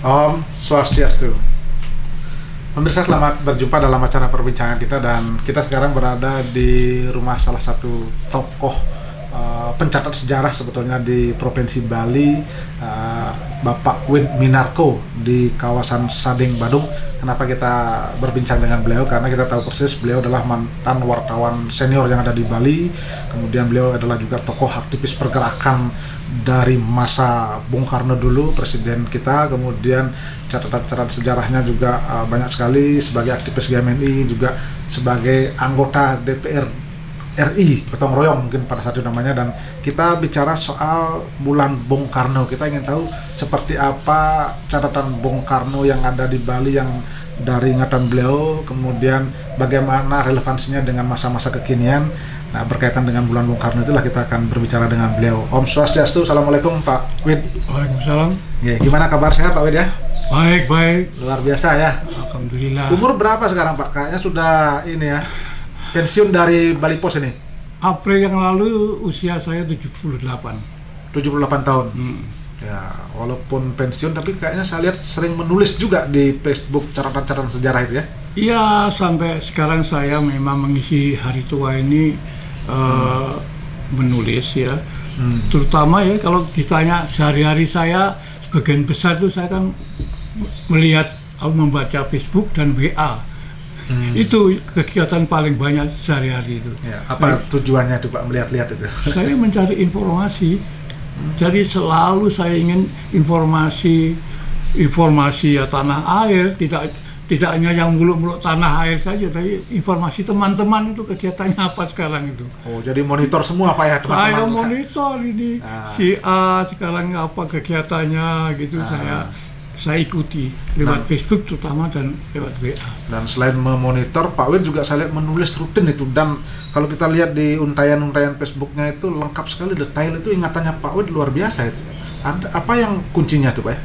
Om Swastiastu. Pemirsa, selamat berjumpa dalam acara perbincangan kita, dan kita sekarang berada di rumah salah satu tokoh pencatat sejarah sebetulnya di Provinsi Bali, Bapak Wid Minarko di kawasan Sadeng, Badung. Kenapa kita berbincang dengan beliau? Karena kita tahu persis beliau adalah mantan wartawan senior yang ada di Bali. Kemudian beliau adalah juga tokoh aktivis pergerakan dari masa Bung Karno dulu, presiden kita. Kemudian catatan-catatan sejarahnya juga banyak sekali, sebagai aktivis GMNI, juga sebagai anggota DPR RI, gotong royong mungkin pada saat itu namanya. Dan kita bicara soal bulan Bung Karno. Kita ingin tahu seperti apa catatan Bung Karno yang ada di Bali, yang dari ingatan beliau, kemudian bagaimana relevansinya dengan masa-masa kekinian. Nah, berkaitan dengan bulan Bung Karno itulah kita akan berbicara dengan beliau. Om Swastiastu, Assalamualaikum Pak Wid. Waalaikumsalam. Ya, gimana kabar, sehat Pak Wid ya? Baik. Luar biasa ya. Alhamdulillah. Umur berapa sekarang Pak? Kayaknya sudah ini ya, pensiun dari Bali Pos ini. April yang lalu usia saya 78 tahun. Ya, walaupun pensiun tapi kayaknya saya lihat sering menulis juga di Facebook catatan-catatan sejarah itu ya. Iya, sampai sekarang saya memang mengisi hari tua ini menulis ya. Terutama ya kalau ditanya sehari-hari saya, sebagian besar itu saya kan melihat, membaca Facebook dan WA. Itu kegiatan paling banyak sehari-hari itu. Ya, apa tujuannya tuh Pak melihat-lihat itu? Saya mencari informasi. Jadi selalu saya ingin informasi ya tanah air, tidak hanya yang muluk-muluk tanah air saja, tapi informasi teman-teman itu kegiatannya apa sekarang itu. Oh, jadi monitor semua Pak ya teman-teman? Saya monitor ini, si A sekarang apa kegiatannya gitu. Saya ikuti lewat Facebook terutama dan lewat WA. Dan selain memonitor, Pak Wid juga saya lihat menulis rutin itu. Dan kalau kita lihat di untayan-untayan Facebooknya itu lengkap sekali, detail itu. Ingatannya Pak Wid luar biasa itu. Apa yang kuncinya tuh Pak ya?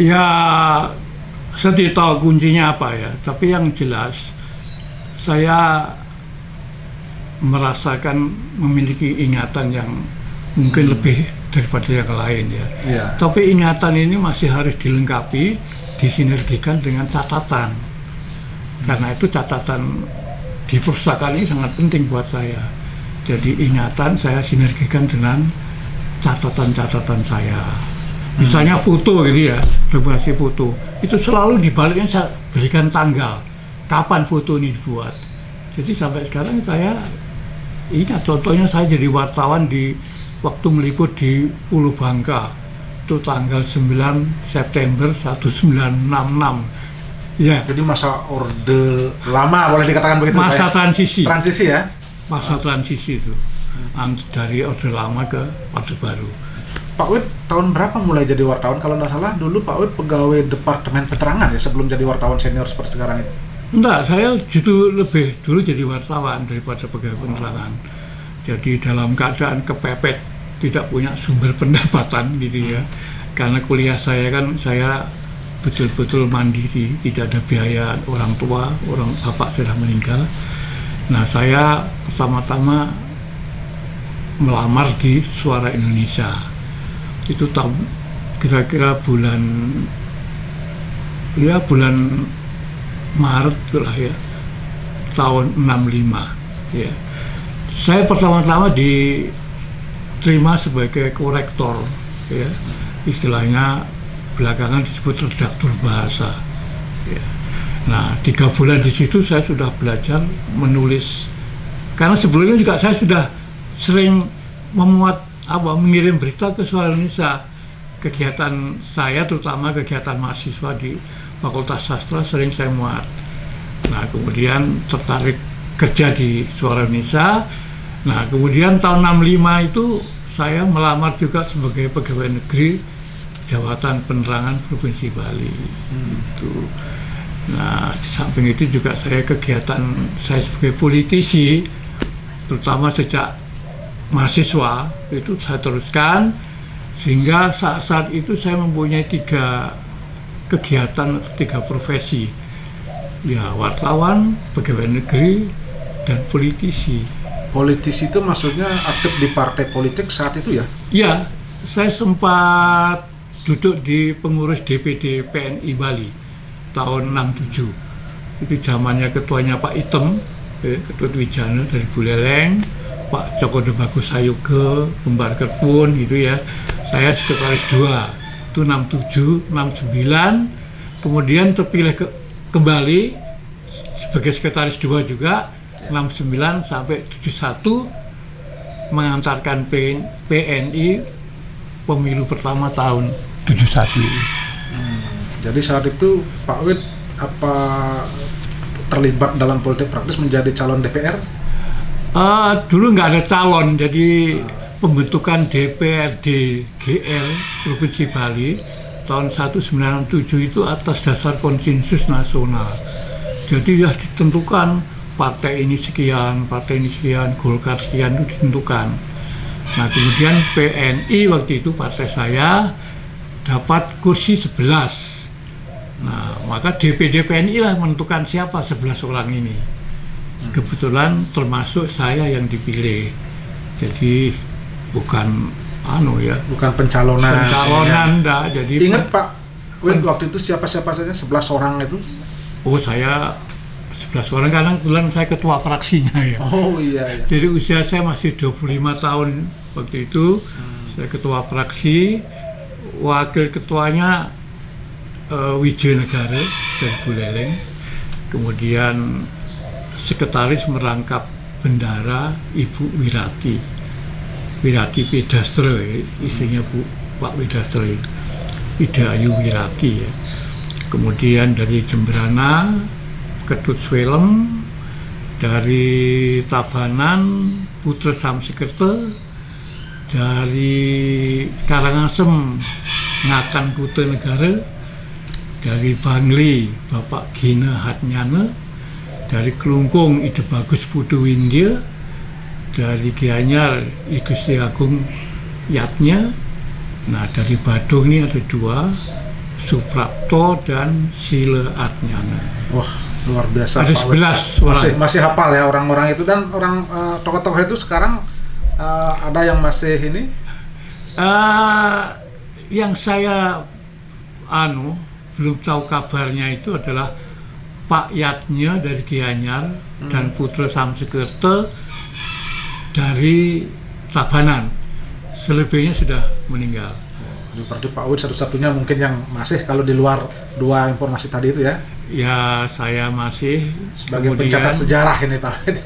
Ya, saya tidak tahu kuncinya apa ya. Tapi yang jelas saya merasakan memiliki ingatan yang mungkin lebih daripada yang lain ya. Tapi ingatan ini masih harus dilengkapi, disinergikan dengan catatan. Karena itu catatan di perpustakaan ini sangat penting buat saya. Jadi ingatan saya sinergikan dengan catatan-catatan saya. Misalnya foto gitu ya, beberapa foto. Itu selalu dibaliknya saya berikan tanggal kapan foto ini dibuat. Jadi sampai sekarang saya ingat, contohnya saya jadi wartawan di waktu meliput di Pulau Bangka itu tanggal 9 September 1966 ya. Jadi masa Orde Lama boleh dikatakan begitu. Masa transisi ya. Masa transisi itu dari Orde Lama ke Orde Baru. Pak Wid tahun berapa mulai jadi wartawan? Kalau nggak salah dulu Pak Wid pegawai Departemen Penerangan ya, sebelum jadi wartawan senior seperti sekarang itu. Enggak, saya justru lebih dulu jadi wartawan daripada pegawai penerangan. Jadi dalam keadaan kepepet, tidak punya sumber pendapatan gitu ya. Karena kuliah saya kan, saya betul-betul mandiri, tidak ada biaya orang tua, orang bapak sudah meninggal. Nah, saya pertama-tama melamar di Suara Indonesia. Itu tahun kira-kira bulan Maret lah ya, tahun 65 ya. Saya pertama-tama diterima sebagai korektor ya, istilahnya belakangan disebut redaktur bahasa ya. Nah, 3 bulan di situ saya sudah belajar menulis, karena sebelumnya juga saya sudah sering mengirim berita ke Suara Indonesia. Kegiatan saya, terutama kegiatan mahasiswa di Fakultas Sastra, sering saya muat. Nah, kemudian tertarik kerja di Suara Indonesia. Nah, kemudian tahun 65 itu saya melamar juga sebagai pegawai negeri Jabatan Penerangan Provinsi Bali. Itu. Nah, di samping itu juga kegiatan saya sebagai politisi, terutama sejak mahasiswa itu saya teruskan, sehingga saat itu saya mempunyai 3 kegiatan, 3 profesi. Ya, wartawan, pegawai negeri, dan politisi. Politisi itu maksudnya aktif di partai politik saat itu ya? Iya, saya sempat duduk di pengurus DPD PNI Bali tahun 67. Itu zamannya ketuanya Pak Item, Ketut Wijana dari Buleleng, Pak Joko Debagus Sayoga, Kembar Kerpun gitu ya. Saya sekretaris 2, itu 67, 69, kemudian terpilih kembali sebagai sekretaris 2 juga, 69 sampai 71, mengantarkan PNI pemilu pertama tahun 71. Jadi saat itu Pak Wid apa terlibat dalam politik praktis menjadi calon DPR? Dulu nggak ada calon, jadi pembentukan DPRD GL Provinsi Bali tahun 1967 itu atas dasar konsensus nasional. Jadi ya ditentukan partai ini sekian, Golkar sekian, itu ditentukan. Nah kemudian PNI waktu itu partai saya dapat kursi 11. Nah, maka DPD PNI lah menentukan siapa 11 orang ini. Kebetulan termasuk saya yang dipilih. Jadi bukan bukan pencalonan enggak. Jadi ingat Pak Wid waktu itu siapa-siapa saja 11 orang itu? Oh, saya 11 orang karena kebetulan saya ketua fraksinya ya. Oh iya. Jadi usia saya masih 25 tahun waktu itu. Saya ketua fraksi, wakil ketuanya Wijanegara dari Buleleng, kemudian sekretaris merangkap bendara Ibu Wirati Pedastre, istrinya Pak Pedastre, Ida Ayu Wirati ya. Kemudian dari Jembrana Ketut Swelem, dari Tabanan Putra Samsikerte, dari Karangasem Ngatan Kuta Negara, dari Bangli Bapak Gina Hatnyana, dari Kelungkung Ide Bagus Putu Windia, dari Gianyar I Gusti Agung Yatnya. Nah dari Badung ini ada 2, Suprapto dan Sile Atnyana. Wah luar biasa. Ada 11 orang. Masih hafal ya orang-orang itu, dan orang tokoh-tokoh itu sekarang ada yang masih ini? Yang saya belum tahu kabarnya itu adalah Pak Yatnya dari Gianyar dan Putra Samsikerte dari Tabanan. Selebihnya sudah meninggal. Berarti Pak Wid satu-satunya mungkin yang masih, kalau di luar 2 informasi tadi itu ya? Ya, saya masih sebagai pencatat sejarah ini Pak Wid.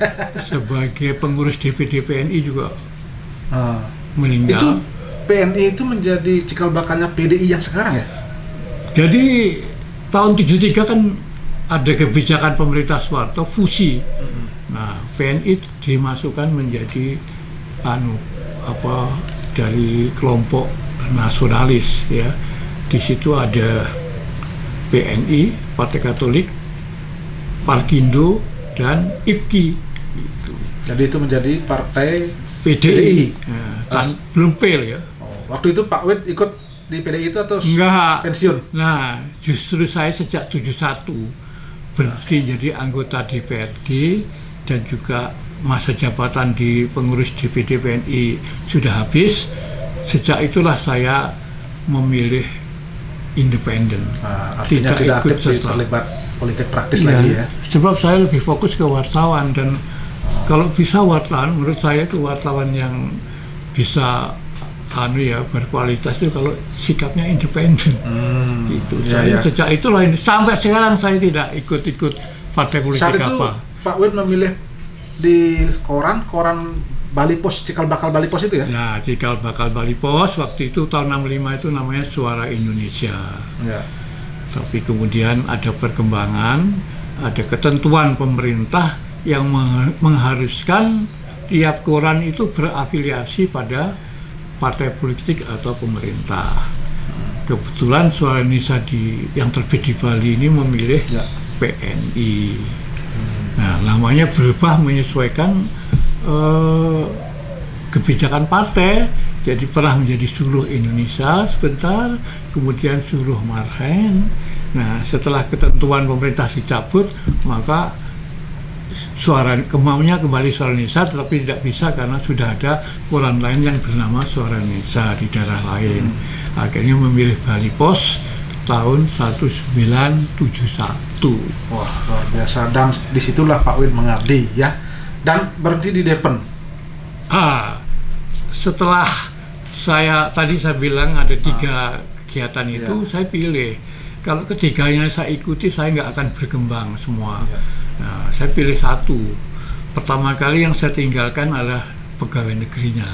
Sebagai pengurus DPD PNI juga meninggal. Itu PNI itu menjadi cikal bakalnya PDI yang sekarang ya? Jadi tahun 73 kan ada kebijakan pemerintah Soeharto fusi. Nah, PNI dimasukkan menjadi dari kelompok nasionalis ya. Di situ ada PNI, Partai Katolik, Parkindo dan IPKI. Gitu. Jadi itu menjadi partai PDI. Nah, belum PEL ya. Waktu itu Pak Wid ikut di PDI itu atau enggak pensiun? Nah, justru saya sejak 71 berhenti jadi anggota DPRD, dan juga masa jabatan di pengurus DPD PNI sudah habis. Sejak itulah saya memilih independen. Artinya tidak aktif terlibat politik praktis lagi ya? Sebab saya lebih fokus ke wartawan, dan kalau bisa wartawan, menurut saya itu wartawan yang bisa berkualitas itu kalau sikapnya independen. Gitu. Saya sejak itulah ini sampai sekarang saya tidak ikut partai politik. Saat itu Pak Wid memilih di koran Bali Pos, cikal bakal Bali Pos itu ya? Nah, cikal bakal Bali Pos waktu itu tahun 65 itu namanya Suara Indonesia. Ya. Tapi kemudian ada perkembangan, ada ketentuan pemerintah yang mengharuskan tiap koran itu berafiliasi pada partai politik atau pemerintah. Kebetulan Suara Indonesia yang terbit di Bali ini memilih PNI. Nah, namanya berubah menyesuaikan kebijakan partai. Jadi pernah menjadi Suluh Indonesia sebentar, kemudian Suluh Marhen. Nah, setelah ketentuan pemerintah dicabut, maka suara kemaunya kembali Suara Indonesia, tetapi tidak bisa karena sudah ada koran lain yang bernama Suara Indonesia di daerah lain. Akhirnya memilih Bali Pos tahun 1971. Wah, luar biasa. Dan disitulah Pak Wid mengabdi ya. Dan berhenti di Depen. Setelah tadi saya bilang ada 3 kegiatan itu, saya pilih. Kalau ketiganya saya ikuti, saya nggak akan berkembang semua. Nah, saya pilih 1. Pertama kali yang saya tinggalkan adalah pegawai negerinya.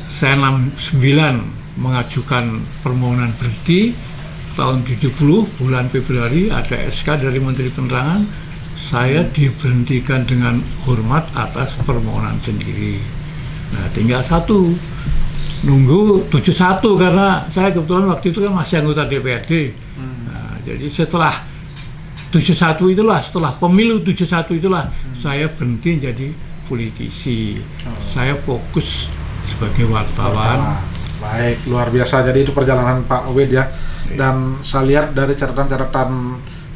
Saya 69 mengajukan permohonan berhenti. Tahun 70 bulan Februari ada SK dari Menteri Penerangan, saya diberhentikan dengan hormat atas permohonan sendiri. Nah, tinggal 1 nunggu 71 karena saya kebetulan waktu itu kan masih anggota DPRD. Nah, jadi setelah 71 itulah, setelah pemilu 71 itulah saya berhenti jadi politisi. Saya fokus sebagai wartawan. Baik, luar biasa. Jadi itu perjalanan Pak Wid ya. Dan saya lihat dari catatan-catatan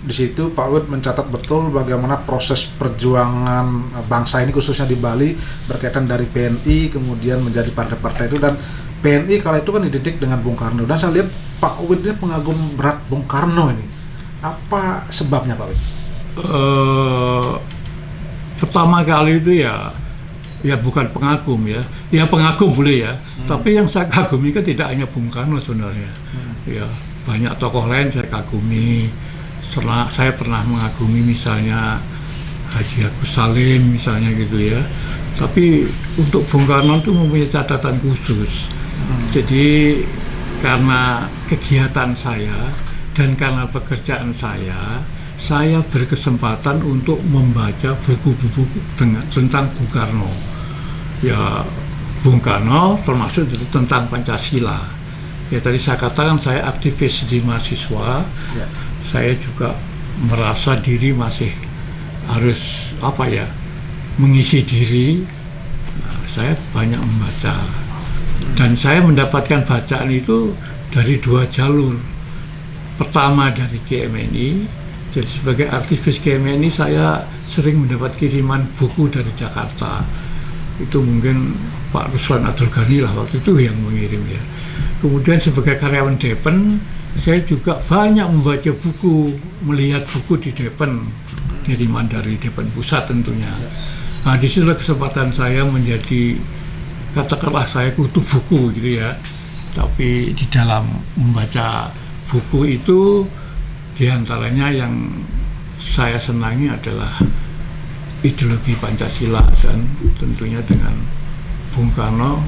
di situ, Pak Wid mencatat betul bagaimana proses perjuangan bangsa ini khususnya di Bali berkaitan dari PNI kemudian menjadi partai-partai itu, dan PNI kala itu kan dididik dengan Bung Karno, dan saya lihat Pak Wid ini pengagum berat Bung Karno ini. Apa sebabnya Pak Wid? Pertama kali itu ya bukan pengagum ya pengagum boleh ya, tapi yang saya kagumi kan tidak hanya Bung Karno sebenarnya. Ya, banyak tokoh lain saya kagumi. Saya pernah mengagumi misalnya Haji Agus Salim misalnya gitu ya. Tapi untuk Bung Karno itu mempunyai catatan khusus. Jadi karena kegiatan saya dan karena pekerjaan saya berkesempatan untuk membaca buku-buku tentang Bung Karno. Ya, Bung Karno termasuk tentang Pancasila. Ya, tadi saya katakan saya aktivis di mahasiswa. Saya juga merasa diri masih harus mengisi diri. Nah, saya banyak membaca dan saya mendapatkan bacaan itu dari 2 jalur. Pertama dari GMNI. Jadi sebagai aktivis GMNI saya sering mendapat kiriman buku dari Jakarta. Itu mungkin Pak Ruslan Abdul Ghani lah waktu itu yang mengirim ya. Kemudian sebagai karyawan Depen, saya juga banyak membaca buku, melihat buku di Depen, kiriman dari Depen Pusat tentunya. Nah, disitulah kesempatan saya menjadi, katakanlah saya kutu buku gitu ya. Tapi di dalam membaca buku itu, diantaranya yang saya senangi adalah ideologi Pancasila dan tentunya dengan Bung Karno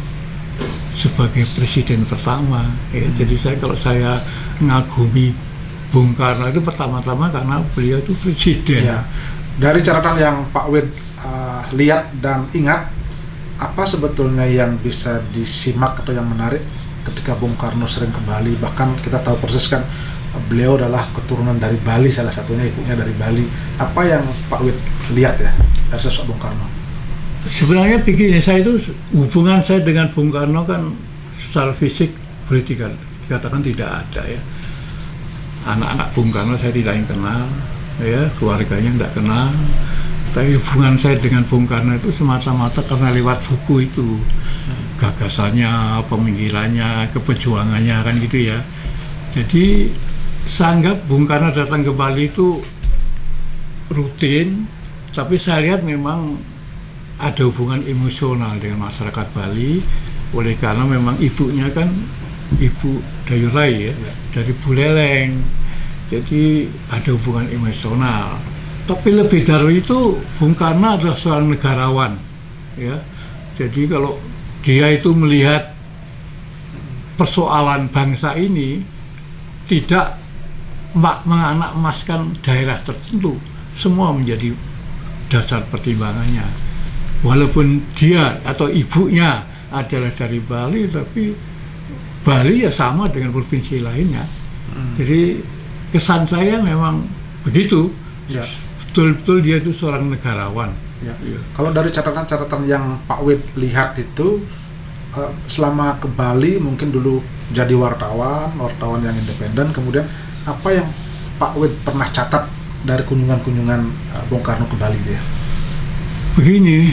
sebagai presiden pertama. Jadi kalau saya ngagumi Bung Karno itu pertama-tama karena beliau itu presiden. Ya. Dari catatan yang Pak Wid lihat dan ingat, apa sebetulnya yang bisa disimak atau yang menarik ketika Bung Karno sering ke Bali? Bahkan kita tahu persis kan beliau adalah keturunan dari Bali, salah satunya ibunya dari Bali. Apa yang Pak Wid lihat ya dari sosok Bung Karno? Sebenarnya begini, hubungan saya dengan Bung Karno kan secara fisik boleh dikatakan tidak ada ya. Anak-anak Bung Karno saya tidak kenal, ya, keluarganya tidak kenal. Tapi hubungan saya dengan Bung Karno itu semata-mata karena lewat buku itu, gagasannya, pemikirannya, keperjuangannya kan gitu ya. Jadi saya anggap Bung Karno datang ke Bali itu rutin, tapi saya lihat memang ada hubungan emosional dengan masyarakat Bali, oleh karena memang ibunya kan Ibu Dayurai ya, dari Buleleng. Jadi ada hubungan emosional. Tapi lebih dari itu, Bung Karno adalah seorang negarawan ya. Jadi kalau dia itu melihat persoalan bangsa ini tidak menganak emaskan daerah tertentu, semua menjadi dasar pertimbangannya. Walaupun dia atau ibunya adalah dari Bali, tapi Bali ya sama dengan provinsi lainnya. Jadi kesan saya memang begitu. Ya. Betul-betul dia itu seorang negarawan. Ya. Ya. Kalau dari catatan-catatan yang Pak Wid lihat itu, selama ke Bali mungkin dulu jadi wartawan yang independen, kemudian apa yang Pak Wid pernah catat dari kunjungan-kunjungan Bung Karno ke Bali dia? Begini,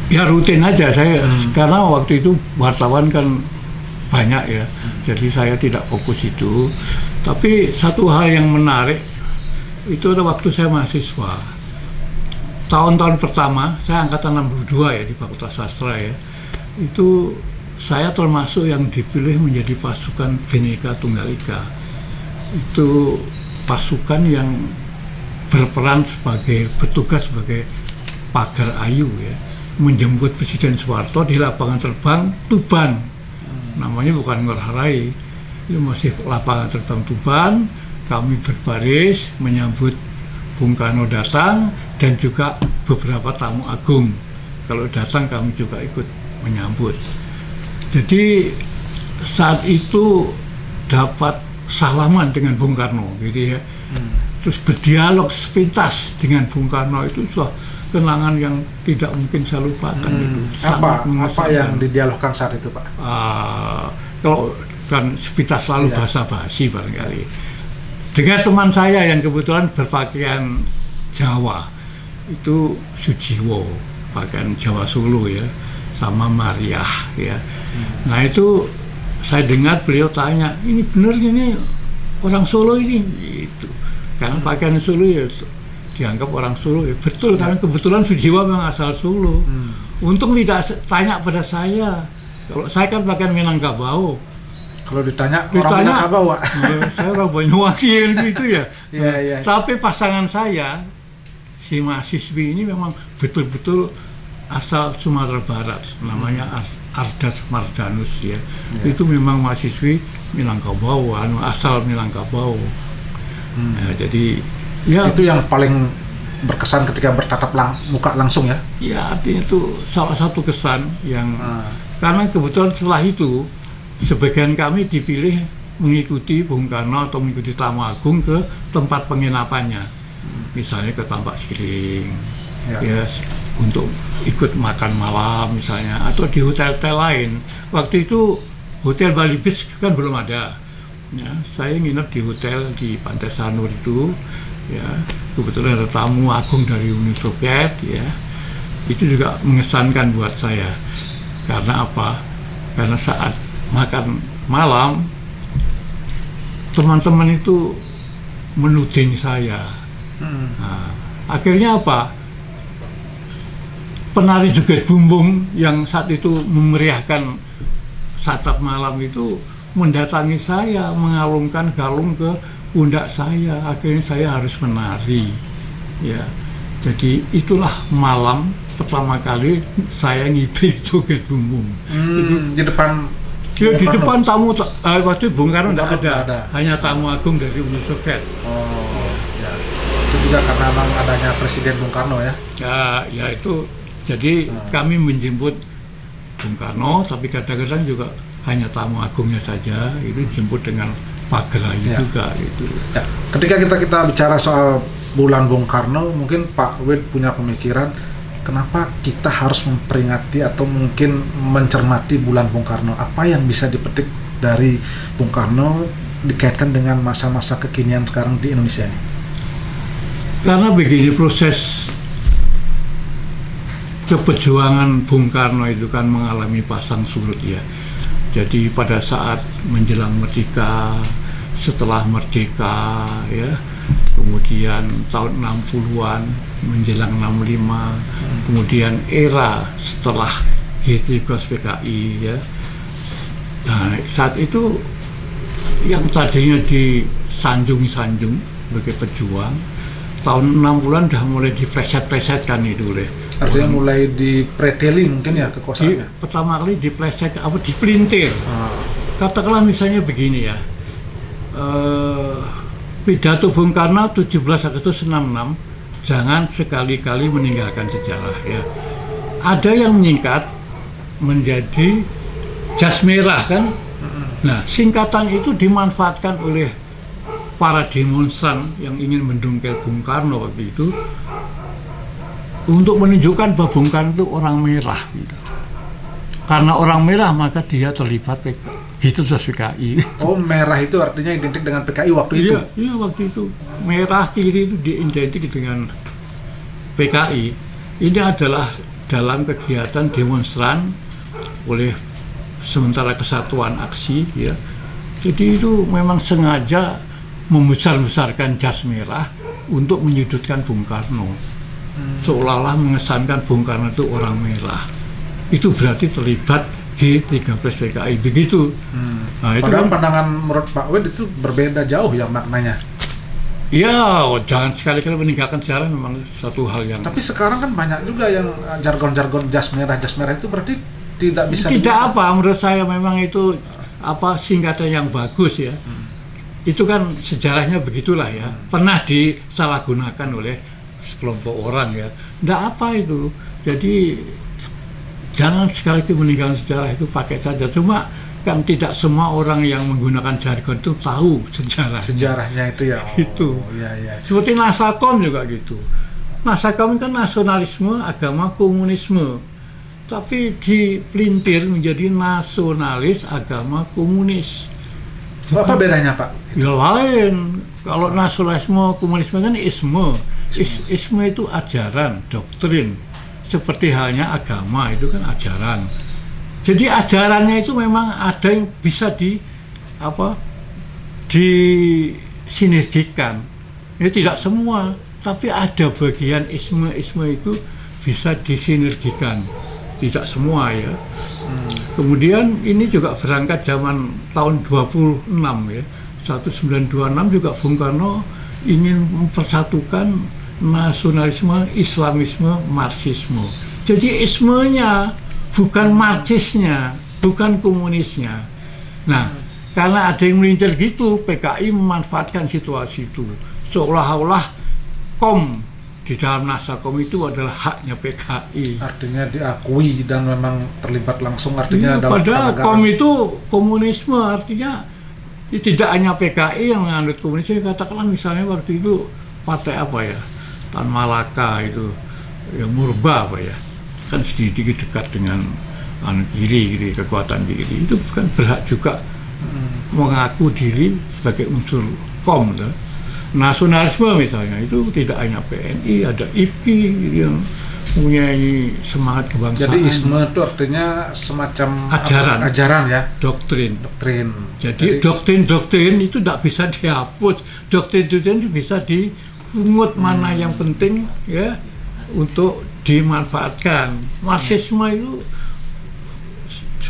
ya rutin aja saya, karena waktu itu wartawan kan banyak ya, jadi saya tidak fokus itu. Tapi satu hal yang menarik itu ada waktu saya mahasiswa, tahun-tahun pertama, saya angkatan 62 ya di Fakultas Sastra ya, itu saya termasuk yang dipilih menjadi pasukan Bhinneka Tunggal Ika. Itu pasukan yang berperan bertugas sebagai pagar ayu ya, menjemput Presiden Soeharto di lapangan terbang Tuban. Namanya bukan Ngurah Rai, itu masih lapangan terbang Tuban. Kami berbaris menyambut Bung Karno datang, dan juga beberapa tamu agung. Kalau datang kami juga ikut menyambut. Jadi saat itu dapat salaman dengan Bung Karno gitu ya. Terus berdialog sepintas dengan Bung Karno, itu sudah kenangan yang tidak mungkin saya lupakan. Itu apa yang didialogkan saat itu, Pak? Kalau kan sepintas selalu basa-basi barangkali dengan teman saya yang kebetulan berpakaian Jawa, itu Sujiwo, pakaian Jawa Solo ya, sama Mariah ya. Nah itu saya dengar beliau tanya, ini benar ini orang Solo ini, gitu. Karena pakaian Solo ya dianggap orang Solo ya, betul karena kebetulan Sujiwo memang asal Solo. Untung tidak tanya pada saya, kalau saya kan pakaian Minangkabau. Kalau ditanya orang Minangkabau, Pak. Saya orang Banyuwangi gitu ya. Iya. Tapi pasangan saya, si mahasiswi ini memang betul-betul asal Sumatera Barat, namanya Ardas Mardanus ya. Itu memang mahasiswi Minangkabau, asal Minangkabau. Nah, jadi ya, itu yang paling berkesan ketika bertatap muka langsung ya? Ya, artinya itu salah satu kesan yang karena kebetulan setelah itu sebagian kami dipilih mengikuti Bung Karno atau mengikuti tamu agung ke tempat penginapannya, misalnya ke Tambak Siring ya, untuk ikut makan malam misalnya, atau di hotel-hotel lain. Waktu itu Hotel Bali Beach kan belum ada ya, saya nginep di hotel di Pantai Sanur itu ya, kebetulan ada tamu agung dari Uni Soviet ya. Itu juga mengesankan buat saya. Karena apa? Karena saat makan malam teman-teman itu menuding saya. Nah, akhirnya apa? Penari joget bumbung yang saat itu memeriahkan satap malam itu mendatangi saya, mengalungkan galung ke pundak saya. Akhirnya saya harus menari ya. Jadi itulah malam pertama kali saya ngibik joget bumbung. Di depan ya, di depan tamu waktu Bung Karno tidak ada, hanya tamu agung dari Uni Soviet. Ya. Itu juga karena memang adanya Presiden Bung Karno ya. Ya itu. Jadi kami menjemput Bung Karno, tapi kadang-kadang juga hanya tamu agungnya saja, itu dijemput dengan pagar ayu juga itu. Ya. Ketika kita bicara soal bulan Bung Karno, mungkin Pak Wid punya pemikiran kenapa kita harus memperingati atau mungkin mencermati bulan Bung Karno? Apa yang bisa dipetik dari Bung Karno dikaitkan dengan masa-masa kekinian sekarang di Indonesia ini? Karena begini, proses keperjuangan Bung Karno itu kan mengalami pasang surut ya. Jadi pada saat menjelang merdeka, setelah merdeka ya, kemudian tahun 60-an menjelang 65, kemudian era setelah G13 PKI ya. Nah, saat itu yang tadinya disanjung-sanjung sebagai pejuang, tahun 60-an udah mulai dipleset-plesetkan itu oleh artinya mulai dipreteling mungkin ya kekuasaannya. Pertama kali dipleset, dipelintir. Katakanlah misalnya begini ya, pidato Bung Karno 17 Agustus 66, jangan sekali-kali meninggalkan sejarah ya. Ada yang menyingkat menjadi jas merah kan. Nah, singkatan itu dimanfaatkan oleh para demonstran yang ingin mendongkel Bung Karno waktu itu untuk menunjukkan bahwa Bung Karno itu orang merah gitu. Karena orang merah maka dia terlibat PKI. Oh, merah itu artinya identik dengan PKI waktu itu? Iya, waktu itu merah kiri itu diidentik dengan PKI ini adalah dalam kegiatan demonstran oleh Sementara Kesatuan Aksi, ya. Jadi itu memang sengaja membesar-besarkan jas merah untuk menyudutkan Bung Karno, seolah-olah mengesankan Bung Karno itu orang merah. Itu berarti terlibat G13 PKI, begitu. Nah, itu padahal kan pandangan menurut Pak Wed itu berbeda jauh ya maknanya. Ya, jangan sekali-kali meninggalkan sejarah, memang satu hal yang. Tapi sekarang kan banyak juga yang jargon-jargon jas merah itu berarti tidak bisa. Tidak apa, menurut saya memang itu singkatan yang bagus ya. Itu kan sejarahnya begitulah ya. Pernah disalahgunakan oleh sekelompok orang ya. Tidak apa itu. Jadi jangan sekali-kali meninggalkan sejarah, itu pakai saja. Cuma kan tidak semua orang yang menggunakan jargon itu tahu sejarahnya itu ya. Itu. Ya. Seperti Nasakom juga gitu. Nasakom kan nasionalisme, agama, komunisme. Tapi dipelintir menjadi nasionalis, agama, komunis. Apa bedanya, Pak? Ya lain. Kalau nasionalisme, komunisme kan isme. Isme itu ajaran, doktrin. Seperti halnya agama itu kan ajaran. Jadi ajarannya itu memang ada yang bisa disinergikan. Ya tidak semua, tapi ada bagian isme itu bisa disinergikan. Tidak semua ya. Kemudian ini juga berangkat zaman tahun 26 ya. 1926 juga Bung Karno ingin mempersatukan nasionalisme, Islamisme, Marxisme. Jadi ismenya, bukan Marxisnya, bukan komunisnya. Nah, karena ada yang melintir gitu, PKI memanfaatkan situasi itu. Seolah-olah di dalam Nasakom itu adalah haknya PKI. Artinya diakui dan memang terlibat langsung, artinya dalam padahal itu komunisme, artinya tidak hanya PKI yang menganut komunisme. Katakanlah misalnya waktu itu partai Tan Malaka itu, yang Murba kan sedikit dekat dengan kiri, kekuatan kiri. Itu bukan berhak juga mengaku diri sebagai unsur Nasionalisme misalnya itu tidak hanya PNI, ada IPKI yang mempunyai semangat kebangsaan. Jadi isme itu artinya semacam ajaran ya, doktrin. Jadi doktrin itu tidak bisa dihapus. Doktrin itu bisa dipungut mana yang penting ya untuk dimanfaatkan. Marxisme itu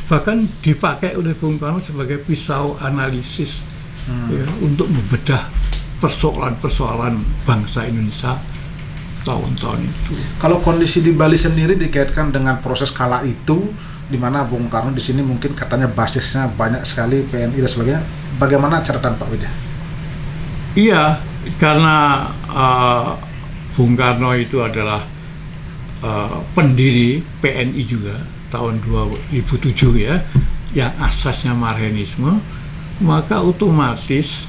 bahkan dipakai oleh Bung Karno sebagai pisau analisis ya, untuk membedah persoalan-persoalan bangsa Indonesia tahun-tahun itu. Kalau kondisi di Bali sendiri dikaitkan dengan proses kala itu, di mana Bung Karno di sini mungkin katanya basisnya banyak sekali PNI dan sebagainya. Bagaimana catatan Pak Widya? Iya, karena Bung Karno itu adalah pendiri PNI juga tahun 2007 ya, yang asasnya Marxisme, maka otomatis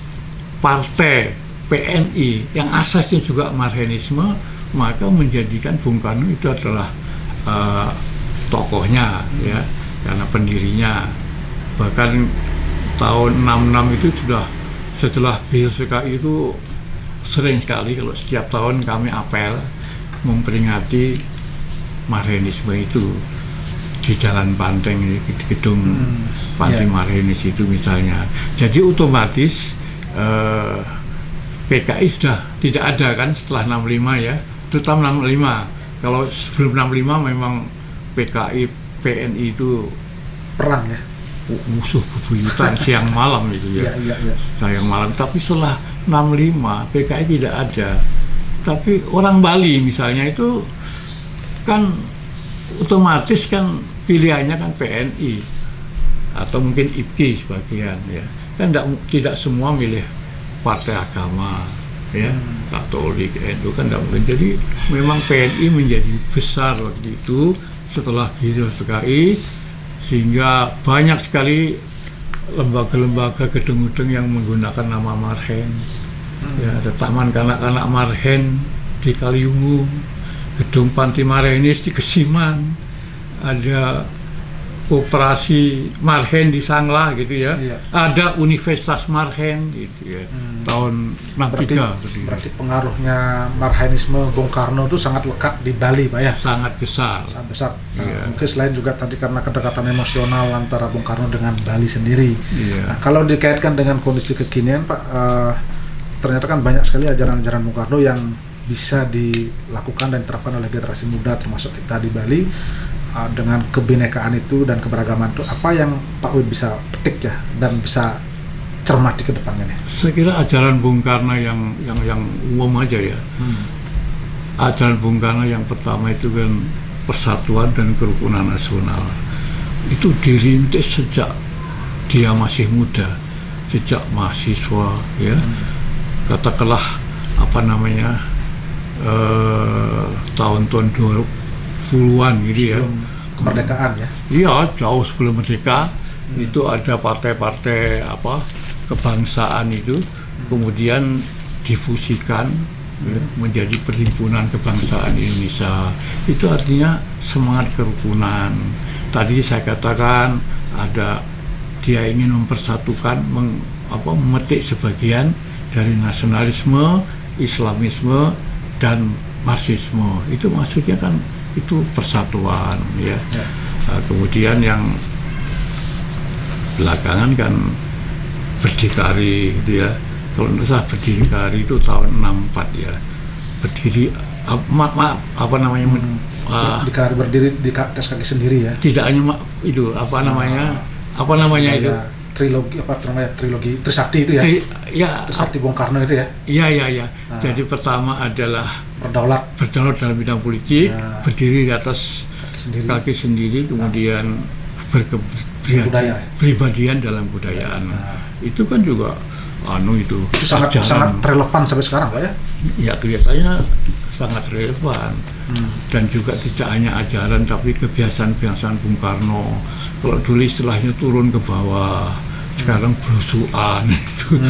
partai PNI yang asasnya juga Marxisme, maka menjadikan Bung Karno itu adalah tokohnya ya, karena pendirinya. Bahkan tahun 66 itu sudah, setelah PKI itu sering sekali kalau setiap tahun kami apel memperingati Marxisme itu di Jalan Banteng, di gedung Panti Marxis itu misalnya. Jadi otomatis PKI sudah tidak ada kan setelah 65 ya, terutama 65. Kalau sebelum 65 memang PKI PNI itu perang ya, musuh bebuyutan siang malam itu ya. Siang malam. Tapi setelah 65 PKI tidak ada. Tapi orang Bali misalnya itu kan otomatis kan pilihannya kan PNI atau mungkin IPKI sebagian ya. Kan tidak semua milih partai agama ya, Katolik, NU kan tidak mungkin. Jadi memang PNI menjadi besar waktu itu setelah PKI, sehingga banyak sekali lembaga-lembaga, gedung-gedung yang menggunakan nama Marhen. Ya, ada Taman Kanak-kanak Marhen di Kaliungu, gedung Panti Marhenis di Kesiman, ada Koperasi Marhen di Sanglah gitu ya. Iya. Ada Universitas Marhen gitu ya. Tahun 63 Berarti pengaruhnya Marhenisme Bung Karno itu sangat lekat di Bali, Pak ya. sangat besar. Sangat besar. Nah, Iya. mungkin selain juga tadi karena kedekatan emosional antara Bung Karno dengan Bali sendiri. Iya. Nah, kalau dikaitkan dengan kondisi kekinian, Pak, ternyata kan banyak sekali ajaran-ajaran Bung Karno yang bisa dilakukan dan diterapkan oleh generasi muda, termasuk kita di Bali. Dengan kebinekaan itu dan keberagaman itu, apa yang Pak Wid bisa petik ya dan bisa cermati ke depannya nih? Saya kira ajaran Bung Karno yang umum aja ya. Ajaran Bung Karno yang pertama itu kan persatuan dan kerukunan nasional. Itu dirintis sejak dia masih muda, sejak mahasiswa ya. Katakanlah apa namanya tahun-tahun 20-an gitu ya. Kemerdekaan ya. Iya, jauh sebelum merdeka itu ada partai-partai kebangsaan itu kemudian difusikan ya, menjadi Perhimpunan Kebangsaan Indonesia. Itu artinya semangat kerukunan. Tadi saya katakan ada dia ingin mempersatukan, memetik sebagian dari nasionalisme, Islamisme dan Marxisme. Itu maksudnya kan itu persatuan ya. Nah, kemudian yang belakangan kan berdikari gitu ya. Kalau tidak salah berdikari itu tahun 64 ya. Berdiri apa namanya Dikari berdiri di atas kaki sendiri ya. tidak hanya itu apa namanya itu trilogi Trisakti itu ya. Trisakti Bung Karno itu ya. Iya. Jadi pertama adalah Berdaulat dalam bidang politik, ya. Berdiri di atas kaki sendiri, kemudian berkepribadian dalam budayaan. Itu kan juga itu sangat relevan sampai sekarang, Pak ya. Ya kelihatannya sangat relevan. Dan juga tidak hanya ajaran tapi kebiasaan-kebiasaan Bung Karno. Kalau dulu istilahnya turun ke bawah, sekarang belusuan itu.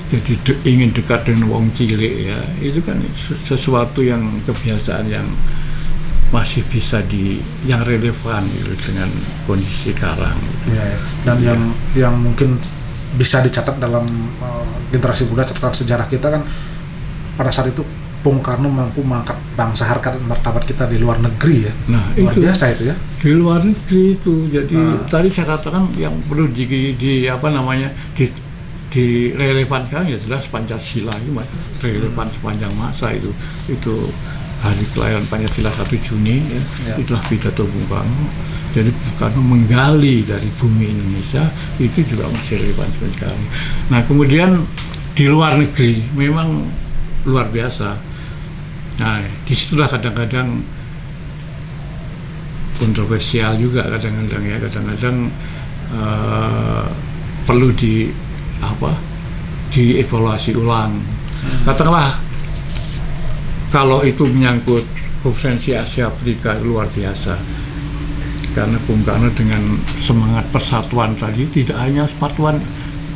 Jadi ingin dekat dengan wong cilik ya. Itu kan sesuatu yang kebiasaan yang masih bisa yang relevan gitu, dengan kondisi sekarang gitu. Ya. Dan yang mungkin bisa dicatat dalam generasi muda, catatan sejarah kita kan pada saat itu Bung Karno mampu mengangkat bangsa, harkat dan martabat kita di luar negeri ya. Nah, luar itu biasa itu ya. Di luar negeri itu. Jadi tadi saya katakan yang perlu direlevankan ya jelas Pancasila itu relevan sepanjang masa itu hari kelahiran Pancasila 1 Juni ya. Itulah pidato Bung Karno. Jadi Bung Karno menggali dari bumi Indonesia itu juga masih relevan sekali. Nah kemudian di luar negeri memang luar biasa. Nah disitulah kadang-kadang kontroversial juga kadang-kadang perlu dievaluasi ulang. Katakanlah kalau itu menyangkut konferensi Asia Afrika luar biasa, karena Bung Karno dengan semangat persatuan tadi tidak hanya persatuan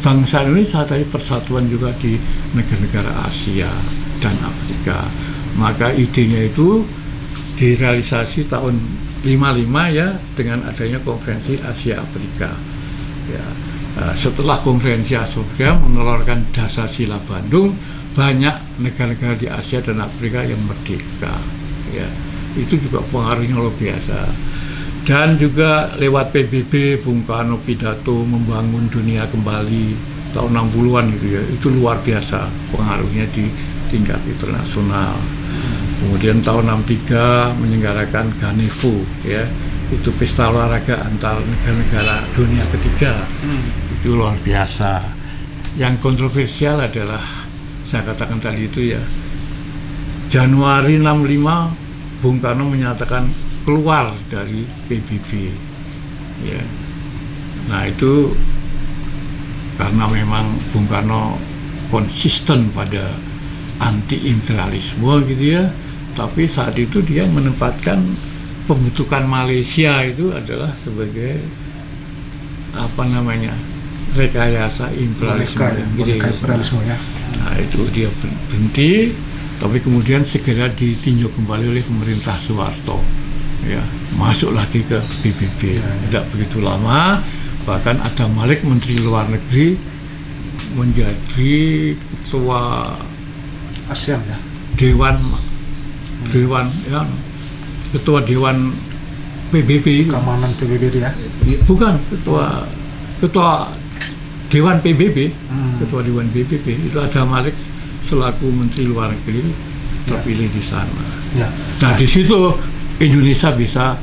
bangsa Indonesia, tapi persatuan juga di negara-negara Asia dan Afrika. Maka idenya itu direalisasi tahun 55 ya dengan adanya konferensi Asia Afrika ya. Setelah konferensi Asia Afrika menelurkan Dasar-Sila Bandung, banyak negara-negara di Asia dan Afrika yang merdeka ya. Itu juga pengaruhnya luar biasa. Dan juga lewat PBB Bung Karno pidato membangun dunia kembali tahun 60-an gitu ya. Itu luar biasa pengaruhnya di tingkat internasional. Kemudian tahun 63 menyelenggarakan Ganevo ya. Itu pesta olahraga antar negara-negara dunia ketiga. Itu luar biasa. Yang kontroversial adalah saya katakan tadi itu ya, Januari 65 Bung Karno menyatakan keluar dari PBB ya. Nah itu karena memang Bung Karno konsisten pada anti imperialisme gitu ya, tapi saat itu dia menempatkan pembentukan Malaysia itu adalah sebagai rekayasa imperialisme ya. Nah itu dia berhenti, tapi kemudian segera ditinjau kembali oleh pemerintah Soeharto ya masuk lagi ke PBB. Tidak begitu lama, bahkan Adam Malik Menteri Luar Negeri menjadi ketua ASEAN ya, Dewan ya, ketua Dewan PBB, keamanan PBB ya. bukan ketua Dewan PBB, ketua Dewan PBB itu Adam Malik selaku Menteri Luar Negeri terpilih di sana. Ya. Nah di situ Indonesia bisa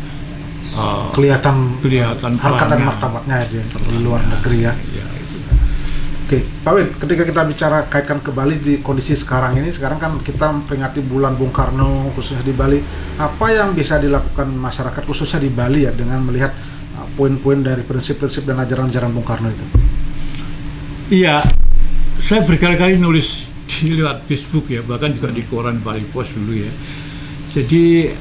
kelihatan harkat dan perannya. martabatnya di luar negeri ya. Oke, Pak Win, ketika kita bicara kaitkan ke Bali di kondisi sekarang kan kita memperingati bulan Bung Karno khususnya di Bali. Apa yang bisa dilakukan masyarakat khususnya di Bali ya dengan melihat poin-poin dari prinsip-prinsip dan ajaran-ajaran Bung Karno itu? Iya, saya berkali-kali nulis di lewat Facebook ya, bahkan juga di koran Bali Post dulu ya. Jadi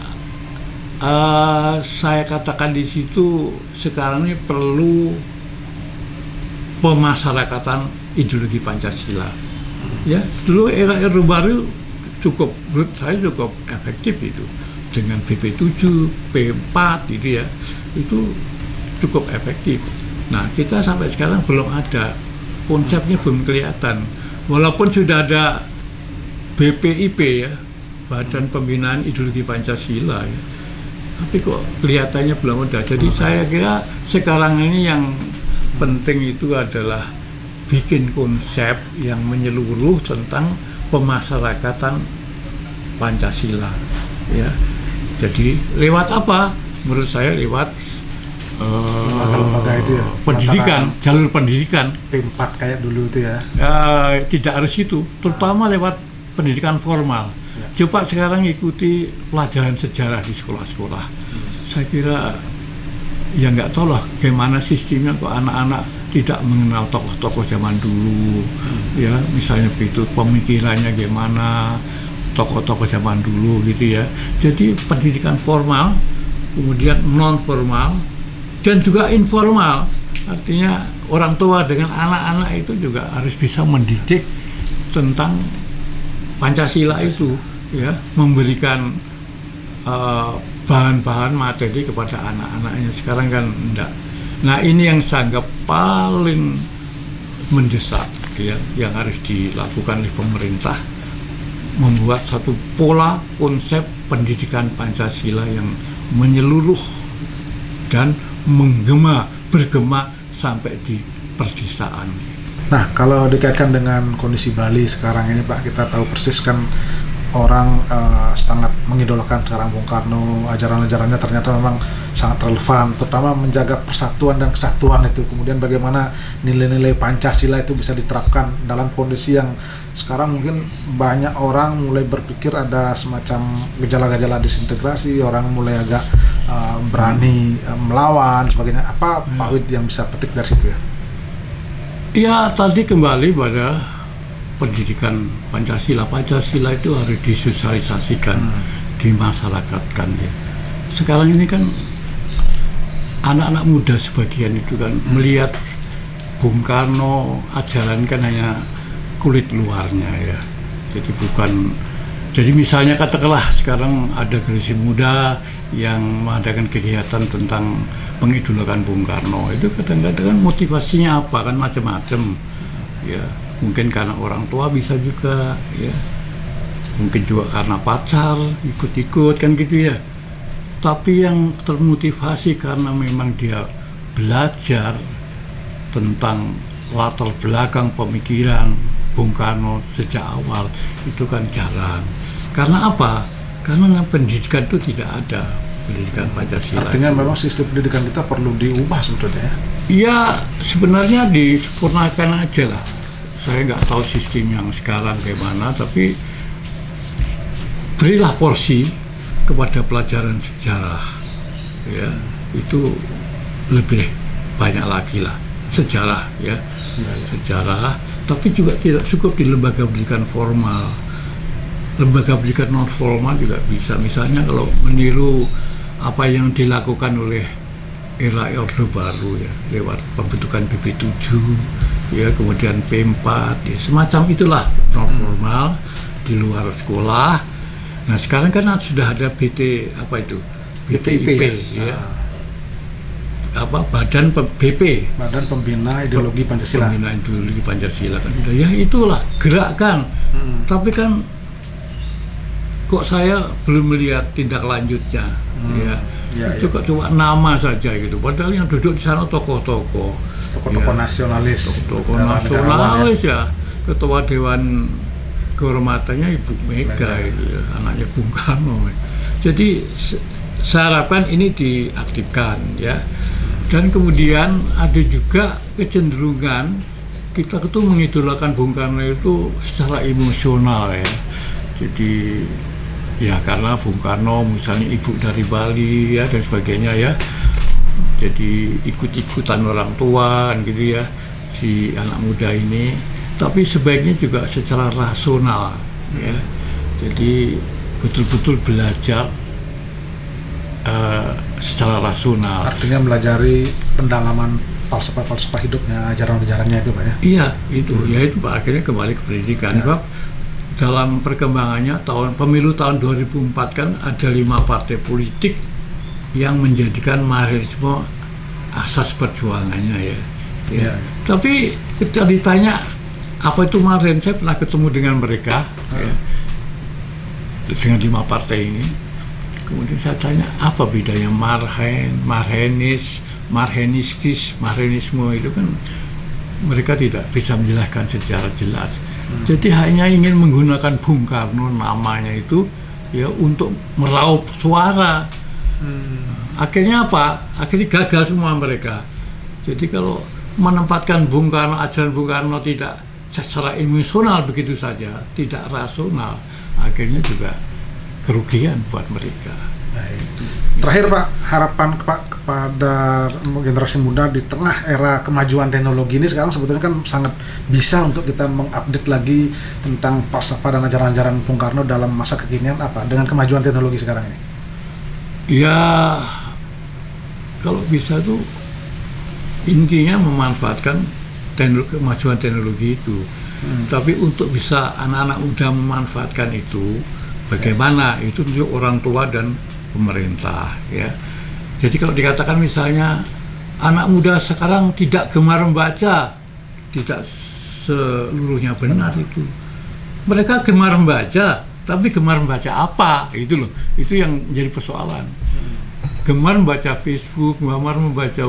saya katakan di situ sekarang ini perlu pemasyarakatan ideologi Pancasila. Ya, dulu era Orde Baru menurut saya cukup efektif itu dengan BP7, P4 gitu ya, itu cukup efektif. Nah, kita sampai sekarang belum ada, konsepnya belum kelihatan. Walaupun sudah ada BPIP ya, Badan Pembinaan Ideologi Pancasila ya, tapi kok kelihatannya belum ada. Jadi saya kira sekarang ini yang penting itu adalah bikin konsep yang menyeluruh tentang pemasyarakatan Pancasila ya. Jadi lewat apa? Menurut saya lewat lembaga-lembaga itu ya, pendidikan, jalur pendidikan P4 kayak dulu itu ya. Tidak harus itu, terutama lewat pendidikan formal. Coba sekarang ikuti pelajaran sejarah di sekolah-sekolah. Saya kira ya nggak tahu lah bagaimana sistemnya kok anak-anak tidak mengenal tokoh-tokoh zaman dulu ya, misalnya begitu, pemikirannya gimana tokoh-tokoh zaman dulu gitu ya. Jadi pendidikan formal, kemudian non formal dan juga informal, artinya orang tua dengan anak-anak itu juga harus bisa mendidik tentang Pancasila itu ya, memberikan bahan-bahan materi kepada anak-anaknya. Sekarang kan enggak. Nah ini yang saya anggap paling mendesak ya, yang harus dilakukan oleh pemerintah, membuat satu pola konsep pendidikan Pancasila yang menyeluruh dan bergema sampai di perdesaan. Nah, kalau dikaitkan dengan kondisi Bali sekarang ini Pak, kita tahu persis kan orang sangat mengidolakan sekarang Bung Karno, ajaran-ajarannya ternyata memang sangat relevan, terutama menjaga persatuan dan kesatuan itu. Kemudian bagaimana nilai-nilai Pancasila itu bisa diterapkan dalam kondisi yang sekarang mungkin banyak orang mulai berpikir ada semacam gejala-gejala disintegrasi, orang mulai agak berani melawan sebagainya. Apa Pak Wid yang bisa petik dari situ ya? Ya tadi kembali pada pendidikan Pancasila itu harus disosialisasikan, dimasyarakatkan ya. Sekarang ini kan anak-anak muda sebagian itu kan melihat Bung Karno ajaran kan hanya kulit luarnya ya. Jadi misalnya katakanlah sekarang ada generasi muda yang mengadakan kegiatan tentang pengidolakan Bung Karno, itu kadang-kadang motivasinya apa kan macam-macam ya. Mungkin karena orang tua bisa juga ya, mungkin juga karena pacar ikut-ikut kan gitu ya. Tapi yang termotivasi karena memang dia belajar tentang latar belakang pemikiran Bung Karno sejak awal, itu kan jarang. Karena apa? Karena pendidikan itu tidak ada, pendidikan Pancasila. Artinya itu memang sistem pendidikan kita perlu diubah sebetulnya ya? Iya, sebenarnya disempurnakan aja lah. Saya nggak tahu sistem yang sekarang bagaimana, tapi berilah porsi kepada pelajaran sejarah ya, itu lebih banyak lagi lah sejarah ya. Sejarah, tapi juga tidak cukup di lembaga pendidikan formal, lembaga pendidikan non formal juga bisa. Misalnya kalau meniru apa yang dilakukan oleh era Orde Baru ya, lewat pembentukan BP7 ya, kemudian P4 ya, semacam itulah non formal di luar sekolah. Nah sekarang kan sudah ada BPIP ya. Badan BP, Badan Pembina Ideologi Pancasila. Pembina Ideologi Pancasila kan udah ya, itulah gerakan. Tapi kan kok saya belum melihat tindak lanjutnya itu kok cuma nama saja gitu, padahal yang duduk di sana tokoh-tokoh nasionalis, tokoh nasionalis ya. Ketua Dewan Kehormatannya Ibu Mega itu ya, anaknya Bung Karno. Jadi saya harapkan ini diaktifkan ya. Dan kemudian ada juga kecenderungan kita itu mengidolakan Bung Karno itu secara emosional ya. Jadi ya karena Bung Karno misalnya ibu dari Bali ya dan sebagainya ya. Jadi ikut-ikutan orang tua gitu ya si anak muda ini. Tapi sebaiknya juga secara rasional ya. Jadi betul-betul belajar secara rasional. Artinya melajari pendalaman falsafah hidupnya, ajaran-ajarannya itu Pak ya? Iya, itu. Ya itu Pak, akhirnya kembali ke pendidikan. Sebab dalam perkembangannya pemilu tahun 2004 kan ada 5 partai politik yang menjadikan marxisme asas perjuangannya ya. Tapi ketika ditanya apa itu marxisme, saya pernah ketemu dengan mereka ya, dengan 5 partai ini. Kemudian saya tanya apa bedanya marxisme itu kan mereka tidak bisa menjelaskan secara jelas. Jadi hanya ingin menggunakan Bung Karno namanya itu ya untuk meraup suara. Akhirnya apa? Akhirnya gagal semua mereka. Jadi kalau menempatkan Bung Karno, ajaran Bung Karno tidak secara emosional begitu saja, tidak rasional, akhirnya juga kerugian buat mereka. Baik. Terakhir Pak, harapan kepada generasi muda di tengah era kemajuan teknologi ini sekarang sebetulnya kan sangat bisa untuk kita mengupdate lagi tentang falsafah dan ajaran-ajaran Bung Karno dalam masa kekinian apa dengan kemajuan teknologi sekarang ini? Ya, kalau bisa tuh intinya memanfaatkan kemajuan teknologi itu. Tapi untuk bisa anak-anak muda memanfaatkan itu, bagaimana? Itu untuk orang tua dan pemerintah ya. Jadi kalau dikatakan misalnya anak muda sekarang tidak gemar membaca, tidak seluruhnya benar itu. Mereka gemar membaca, tapi gemar membaca apa? Itu loh, itu yang menjadi persoalan. Gemar membaca Facebook, gemar membaca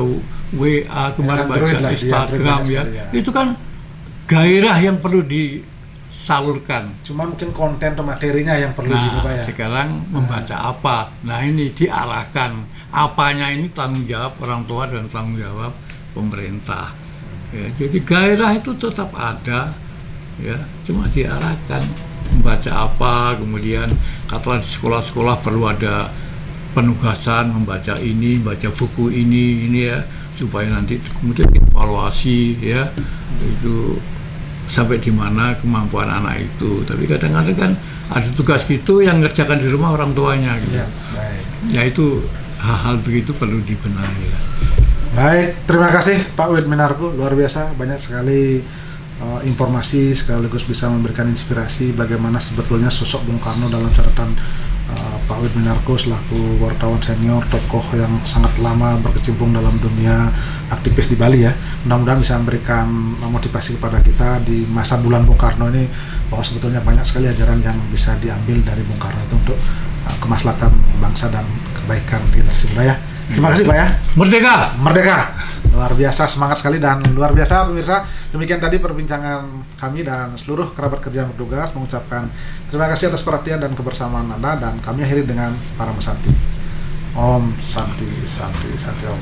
WA, gemar membaca Instagram ya. Itu kan gairah yang perlu disalurkan. Cuma mungkin konten atau materinya yang perlu diubah ya. Sekarang membaca apa? Nah ini diarahkan. Apanya ini tanggung jawab orang tua dan tanggung jawab pemerintah. Ya, jadi gairah itu tetap ada, ya. Cuma diarahkan membaca apa. Kemudian katakan di sekolah-sekolah perlu ada penugasan membaca ini, baca buku ini ya, supaya nanti kemudian evaluasi ya. Itu sampai di mana kemampuan anak itu. Tapi kadang-kadang kan ada tugas gitu yang ngerjakan di rumah orang tuanya gitu. Ya, baik. Ya itu hal-hal begitu perlu dibenahi lah. Baik, terima kasih Pak Wid Minarko, luar biasa, banyak sekali informasi sekaligus bisa memberikan inspirasi bagaimana sebetulnya sosok Bung Karno dalam catatan Pak Wid Minarko selaku wartawan senior, tokoh yang sangat lama berkecimpung dalam dunia aktivis di Bali ya. Mudah-mudahan bisa memberikan motivasi kepada kita di masa bulan Bung Karno ini bahwa sebetulnya banyak sekali ajaran yang bisa diambil dari Bung Karno itu untuk kemaslahatan bangsa dan kebaikan generasi muda ya. Terima kasih Pak ya. Merdeka! Merdeka! Luar biasa, semangat sekali dan luar biasa pemirsa. Demikian tadi perbincangan kami dan seluruh kerabat kerja yang bertugas mengucapkan terima kasih atas perhatian dan kebersamaan Anda dan kami akhiri dengan para mesanti. Om Santi Santi Santi Om.